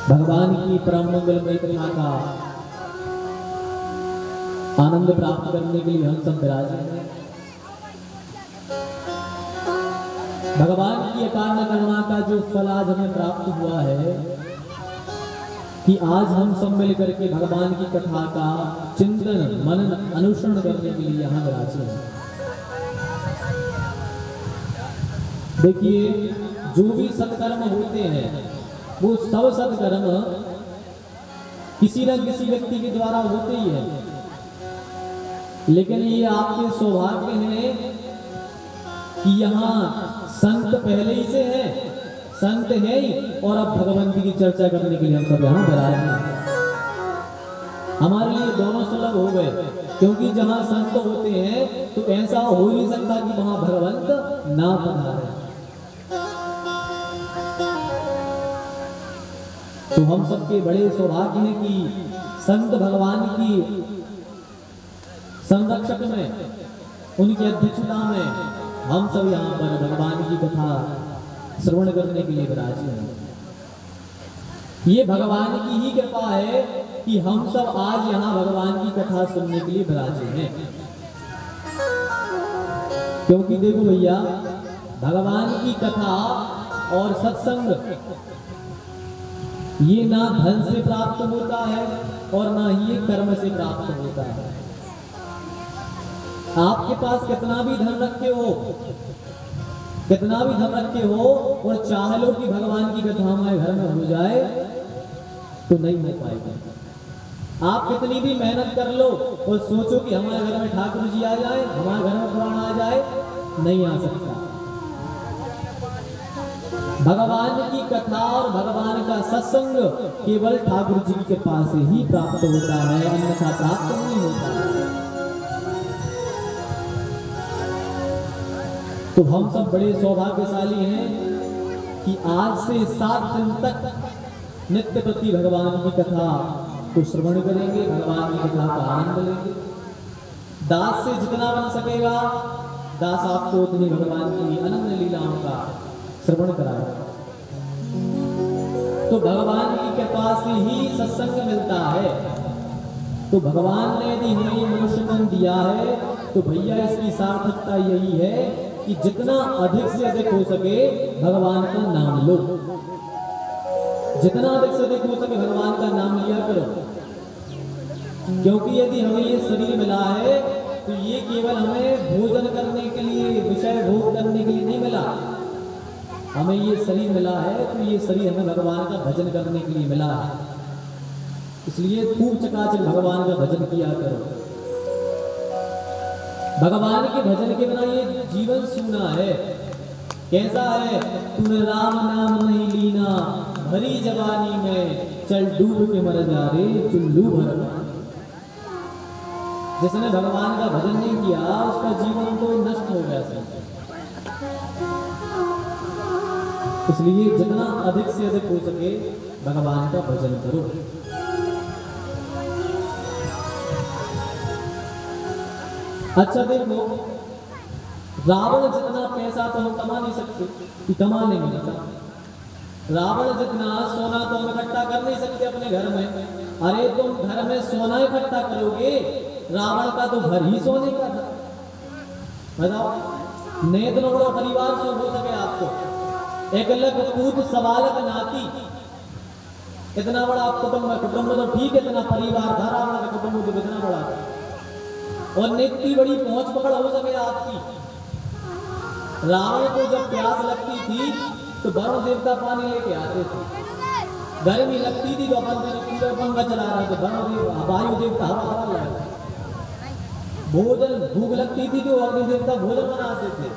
भगवान की परम मंगलमय कथा का आनंद प्राप्त करने के लिए हम सब विराजे हैं। भगवान की अकारण करुणा का जो फल आज हमें प्राप्त हुआ है कि आज हम सब मिलकर के भगवान की कथा का चिंतन मनन अनुसरण करने के लिए यहाँ विराजे हैं। देखिए, जो भी सत्कर्म होते हैं वो सब सत्कर्म किसी न किसी व्यक्ति के द्वारा होते ही है, लेकिन ये आपके सौभाग्य है कि यहाँ संत पहले ही से है, संत है ही, और अब भगवंत की चर्चा करने के लिए हम सब यहाँ विराजे हैं। हमारे लिए दोनों सुलभ हो गए, क्योंकि जहाँ संत होते हैं तो ऐसा हो ही नहीं सकता कि वहां भगवंत ना पधारे। तो हम सबके बड़े सौभाग्य हैं कि संत भगवान की संरक्षक में, उनकी अध्यक्षता में हम सब यहाँ पर भगवान की कथा श्रवण करने के लिए विराजे हैं। ये भगवान की ही कृपा है कि हम सब आज यहाँ भगवान की कथा सुनने के लिए विराजे हैं। क्योंकि देखो भैया, भगवान की कथा और सत्संग ये ना धन से प्राप्त होता है और ना ही ये कर्म से प्राप्त होता है। आपके पास कितना भी धन रखे हो, कितना भी धन रखे हो, और चाह लो कि भगवान की कथा हमारे घर में हो जाए तो नहीं हो पाएगा। आप कितनी भी मेहनत कर लो और सोचो कि हमारे घर में ठाकुर जी आ जाए, हमारे घर में पुराण आ जाए, नहीं आ सकता। भगवान की कथा और भगवान का सत्संग केवल ठाकुर जी के पास से ही प्राप्त होता है, अन्यथा प्राप्त नहीं होता है। तो हम सब बड़े सौभाग्यशाली हैं कि आज से 7 दिन तक नित्य प्रति भगवान की कथा को श्रवण करेंगे, भगवान की कथा का आनंद लेंगे। दास से जितना बन सकेगा दास आपको उतनी भगवान की अनंत लीलाओं का श्रवण कराएगा। तो भगवान की कृपा से ही सत्संग मिलता है। तो भगवान ने यदि हमें ये मनुष्य तन दिया है तो भैया इसकी सार्थकता यही है कि जितना अधिक से अधिक हो सके भगवान का नाम लो, जितना अधिक से अधिक हो सके भगवान का नाम लिया करो। क्योंकि यदि हमें ये शरीर मिला है तो ये केवल हमें भोजन करने के लिए, विषय भोग करने के लिए नहीं मिला। हमें ये शरीर मिला है तो ये शरीर हमें भगवान का भजन करने के लिए मिला है। इसलिए खूब चकाचक भगवान का भजन किया करो। भगवान के भजन के बिना ये जीवन सूना है। कैसा है? तूने राम नाम नहीं लीना, भरी जवानी में चल डूब के मर जा रे चुल्लू भर। जिसने भगवान का भजन नहीं किया उसका जीवन तो नष्ट हो गया। इसलिए जितना अधिक से अधिक हो सके भगवान का भजन करो। अच्छा देखो, रावण जितना पैसा तो हम कमा नहीं सकते कि कमा लेंगे ना। रावण जितना सोना तो हम इकट्ठा कर नहीं सकते अपने घर में। अरे तुम घर में सोना इकट्ठा करोगे, रावण का तो घर ही सोने का था। बताओ, नहीं इतना बड़ा परिवार सो हो सके आपको, एक लग पूत सवालक नाती, इतना बड़ा कुटुंब। कुटुंब तो ठीक, इतना परिवार था रावण का कुटुंब तो इतना बड़ा था, और इतनी बड़ी पहुंच पकड़ हो सके आपकी। रावण को जब प्यास लगती थी तो वरुण देवता पानी लेके आते थे, गर्मी लगती थी तो अपन पंखा चला रहे थे, वायु देवता हवा हवा लगा, भोजन भूख लगती थी तो अग्नि देवता भोजन बनाते थे।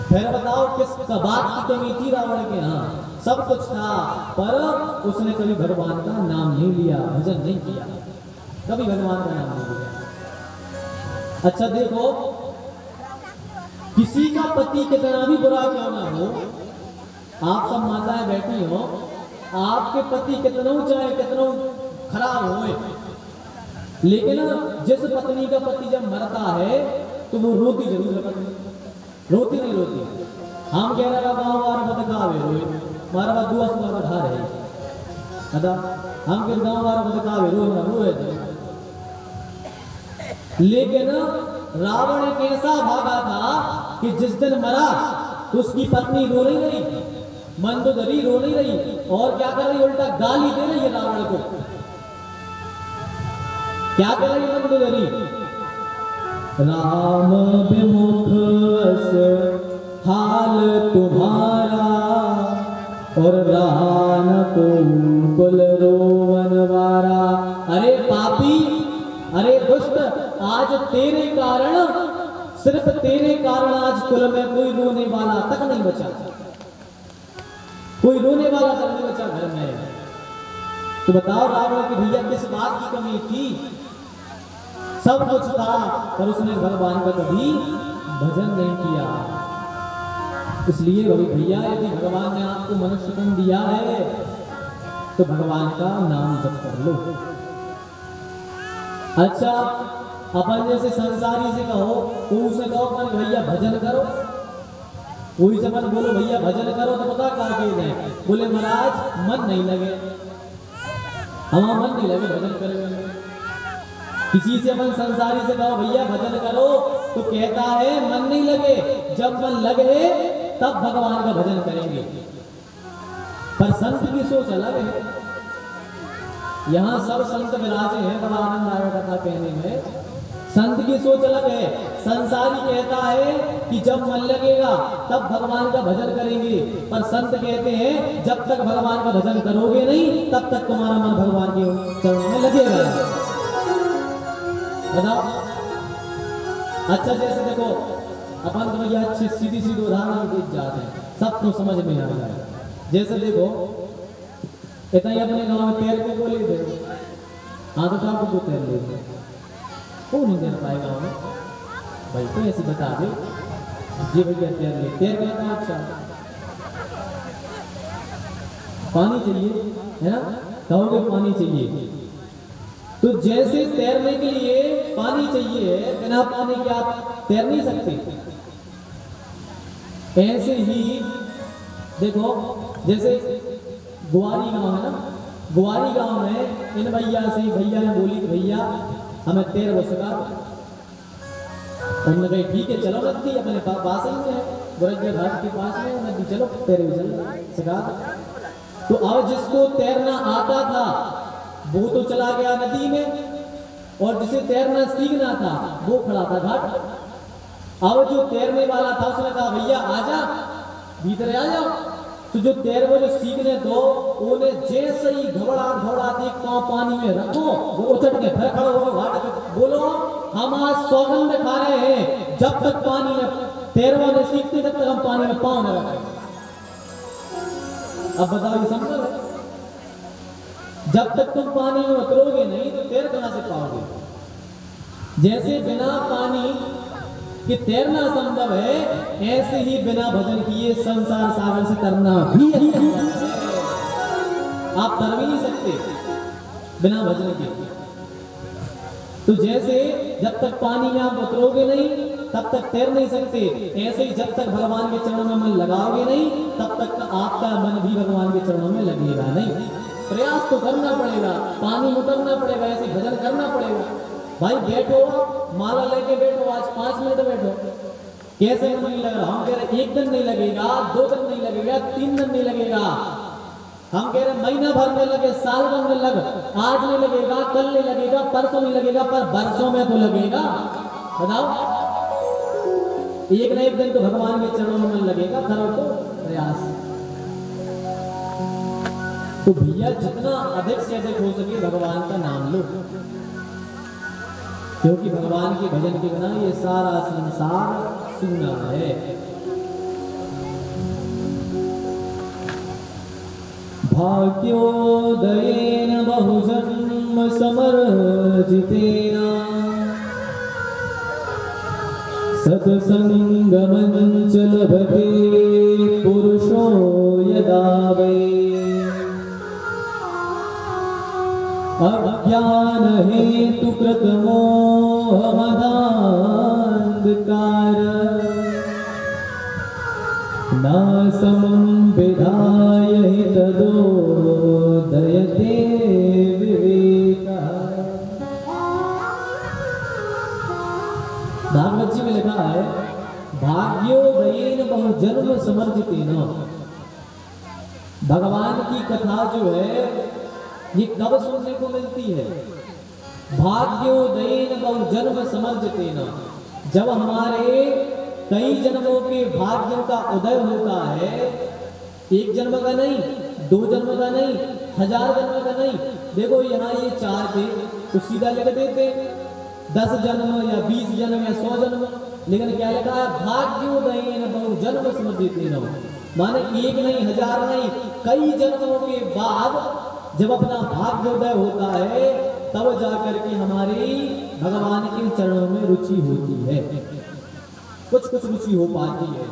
फिर बताओ किस बात की कमी थी रावण के? यहाँ सब कुछ था, पर उसने कभी भगवान का नाम नहीं लिया, भजन नहीं किया, कभी भगवान का नाम नहीं लिया। अच्छा देखो, किसी का पति कितना भी बुरा क्यों ना हो, आप सब माताएं बैठी हो, आपके पति कितना चाहे कितना खराब होए, लेकिन जिस पत्नी का पति जब मरता है तो वो रोती जरूर है। पत्नी रोती नहीं रोती? हम कह रहे गाँव वार बदगावे रोए, मारा दुआ सुबह बढ़ा रहे, अदा हम फिर गाँव वालों को दिखावे रोए थे। लेकिन रावण एक ऐसा भागा था कि जिस दिन मरा तो उसकी पत्नी रो नहीं रही, मंदोदरी रो नहीं रही, और क्या कर रही, उल्टा गाली दे रही है रावण को। क्या कर रही है मंदोदरी, राम विमुख हाल तुम्हारा और रान को कुल रोवन वारा। अरे पापी, अरे दुष्ट, आज तेरे कारण, सिर्फ तेरे कारण आज कुल में कोई रोने वाला तक नहीं बचा, कोई रोने वाला तक नहीं बचा घर में। तो बताओ रावण की भैया किस बात की कमी थी, सब कुछ था, पर उसने भगवान का कभी भजन नहीं किया। इसलिए भैया यदि भगवान ने आपको मनुष्य जन्म दिया है तो भगवान का नाम जप कर लो। अच्छा, अपन जैसे संसारी से कहो तो उसे कहो अपन भैया भजन करो, कोई से अपन बोलो भैया भजन करो तो पता क्या कहते हैं, बोले महाराज मन नहीं लगे, हमारा मन नहीं लगे भजन करेंगे। किसी से अपन संसारी से कहो भैया भजन करो तो कहता है मन नहीं लगे, जब मन लगे तब भगवान का भजन करेंगे। पर संत की सोच अलग है, यहाँ सब संत विराजे हैं, बड़ा आनंद आया कथा कहने में। संत की सोच अलग है, संसारी कहता है कि जब मन लगेगा तब भगवान का भजन करेंगे, पर संत कहते हैं जब तक भगवान का भजन करोगे नहीं तब तक तुम्हारा मन भगवान के चरणों में लगेगा। बताओ, अच्छा जैसे देखो अपन तो भैया अच्छी सीधी सीधी उदाहरण देख जाते हैं, सबको समझ में आ जाए। जैसे देखो इतना ही अपने गांव में तैर के बोले थे, हाँ तो आपको को तैर ले कौन नहीं तैर पाएगा हमें भाई, तो ऐसी बता दे जी भैया तैर ले, तैर गया था। अच्छा पानी चाहिए है ना, कहोगे पानी चाहिए, तो जैसे तैरने के लिए पानी चाहिए, बिना पानी के आप तैर नहीं सकते। ऐसे ही देखो, जैसे गुआरी गांव है ना, गुआरी गांव में इन भैया से भैया ने बोली कि भैया हमें तैर वो सिखा दो। उन्होंने कहा ठीक है चलो, नदी अपने पास ही में है, बुरज्जा घाट के पास में नदी, चलो तैर भी चल सिखा दो। तो अब जिसको तैरना आता था वो तो चला गया नदी में, और जिसे तैरना सीखना था वो खड़ा था घाट। अब जो तैरने वाला था उसने कहा भैया आजा, भीतर आ जाओ। तो जो तैरने जो सीखने दो, उन्हें जैसे ही घबरा एक पांव पानी में रखो, वो उछट के फिर खड़े हो घाट पे, बोलो हम आज सौगंध खा रहे हैं जब तक पानी में तैरवा नहीं सीखते तब तक हम पानी में पांव न रखें। अब बताओ ये संभव है? जब तक तुम पानी में उतरोगे नहीं तो तैर कहां से पाओगे? जैसे बिना पानी कि तैरना संभव है, ऐसे ही बिना भजन किए संसार सागर से तरना भी असंभव है। आप तर भी नहीं सकते बिना भजन के। तो जैसे जब तक पानी में आप उतरोगे नहीं तब तक तैर नहीं सकते, ऐसे ही जब तक भगवान के चरणों में मन लगाओगे नहीं तब तक आपका मन भी भगवान के चरणों में लगेगा नहीं। प्रयास तो करना पड़ेगा, पानी उतरना पड़ेगा, ऐसे भजन करना पड़ेगा। भाई बैठो, माला लेके बैठो, आज 5 मिनट बैठो, कैसे मन नहीं लग रहा? हम कह रहे 1 दिन नहीं लगेगा, 2 दिन नहीं लगेगा, 3 दिन नहीं लगेगा, हम कह रहे महीना भर में लगे, साल भर में लग, आज नहीं लगेगा, कल नहीं लगेगा, परसों नहीं लगेगा, पर बरसों में तो लगेगा। बताओ, एक न एक दिन तो भगवान के चरणों में मन लगेगा। करो तो प्रयास। तो भैया जितना अधिक से अधिक हो सके भगवान का नाम लो, क्योंकि भगवान के भजन के बिना ये सारा संसार सूना है। भाग्योदयेन बहुजन्म समर्जितेन सत्संगमं च लभते पुरुषो यदा वै अज्ञान हेतु कृत मोह मदान्धकार नासमं विधाय हि तदोदयते बहु जन्म समर्जितेन। भगवान की कथा जो है ये कब सुनने को मिलती है? भाग्योदयेन बहु जन्म समर्जितेन, जब हमारे कई जन्मों के भाग्यों का उदय होता है। एक जन्म का नहीं, दो जन्म का नहीं, 1000 जन्म का नहीं। देखो यहाँ ये 4 थे तो सीधा लिख देते 10 जन्म या 20 जन्म या 100 जन्म, लेकिन क्या लिखा है? भाग्योदयेन बहु जन्म समर्जितेन, माने एक नहीं, 1000 नहीं, कई जन्मों के बाद जब अपना भाग्योदय होता है तब जाकर के हमारी भगवान के चरणों में रुचि होती है, कुछ रुचि हो पाती है।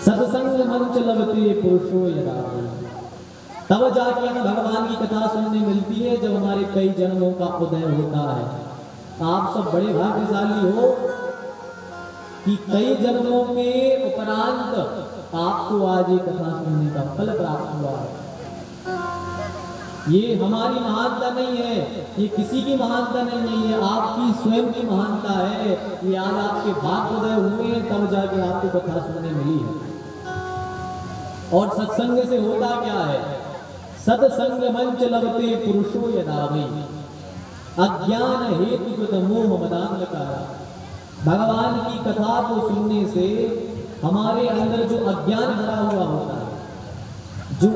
सत्संग मंच लभते पुरुषो यदा, तब जाके हमें भगवान की कथा सुनने मिलती है जब हमारे कई जन्मों का उदय होता है। आप सब बड़े भाग्यशाली हो कि कई जन्मों के उपरांत आपको आज ये कथा सुनने का फल प्राप्त हुआ है। ये हमारी महानता नहीं है, ये किसी की महानता नहीं है, आपकी स्वयं की महानता है। ये आज आपके भाग्योदय हुए हैं तब जाके आपको कथा सुनने मिली है। और सत्संग से होता क्या है? सत्संग मंच लभते पुरुषो यदा वै, अज्ञान हेतु कृत मोह मदान्धकार। भगवान की कथा को सुनने से हमारे अंदर जो अज्ञान भरा हुआ होता है, जो